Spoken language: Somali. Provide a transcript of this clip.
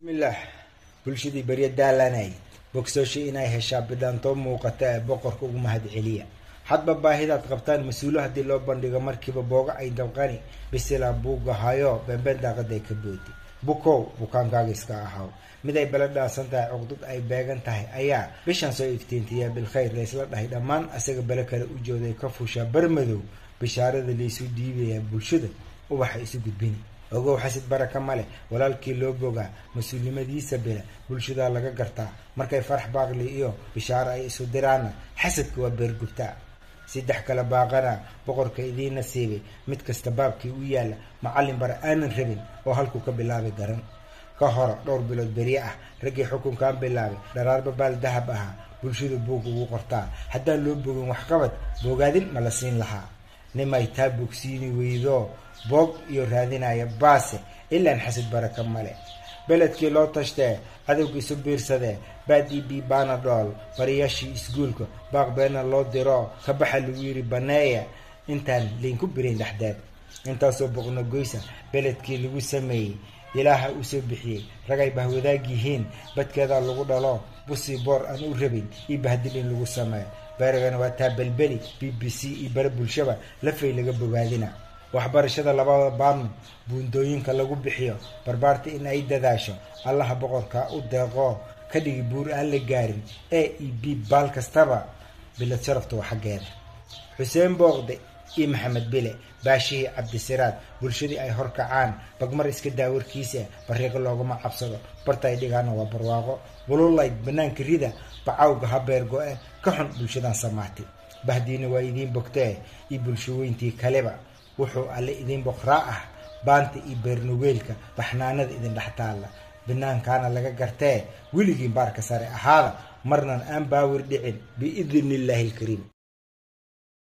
بسم الله بلشدي بريد دالاناي بوكسوشي إناي هشاب بدان توم موقتا بقرك ومهد عليا حد بباهيدا تقبطان مسؤولة هدي لو بندقى مركبة بوغا أي دوغاني بسيلا بوغا هايو بمبن داغا دي كبوتي بوكو بوكان كاغيسكا أهاو مداي بلدا سنتا عقدود أي باغان تاهي أيا بشان سو افتينتيا بالخير ليسلا داهي دامان أسيغ بلكال وجودي كفوشا برمدو بشارة ليسو ديبيا بلشدة وبحا يسو قدبيني ogow xasid baraka male walaalkii loo bogaa mas-uulnimadiisa bila bulshada laga gartaa markay farax baaqli iyo bishaar ay isu diraan xasadku waa beergubtaa saddex kala baaqana boqorka idiin nasiibay mid kasta baabkii u yaala macallin bar aanan rabin oo halku ka bilaabay garan ka hor dhowr bilood beri ah ragii xukunkan bilaabay dharaarba baal dahab ah bulshadu buug ugu qortaa haddaan loo bogin wax qabad bogaadin ma la siin lahaa nimay taa bogsiini weydo بوق يرادينا يا باسه إلا نحسد بركة ماله بلد كي لو تشته عدو كي سبير سده بادي بي بانا دول برياشي اسقولكو باق بين الله درا خبح الويري بنايا انتان لينكو برين دحداد انتا سوبقنا قويسا بلد كي لغو سمي إلها أسبحي رقاي بهوداقيهين بد كذا لغو دالو بصي بور أن أرهبين يبهدلين لغو سمي بارغان واتاب البلي BBC يبربو الشبا لفي لغبو بادينا waxbarashada labada baan buundooyinka lagu bixiyo barbaarta in ay dadaasho Allah boqorka u deeqo ka dhigi buur aan la gaarin AEB baal kastaba bilad sharaftu xageeda Xuseen Boqde iyo Maxamed Bile baashi Cabdisiraad bulshadii ay horkacaan bagmar iska daawarkiisa bariiqo loogama cabsado bartay dhigaan waa barwaaqo walaalay banaanka rida bacawga habeergo ka xun bulshadan samaatay bahdiina waa idin bogtay iyo bulshooyintii kaleba wuxuu alle idin boqraa baanta iyo beernugeelka baxnaanada idin dhaxtaala banaankaana laga gartee wiligiin baarka sare ahaada marnan aan baawir dhicin biidhnillaahi alkariim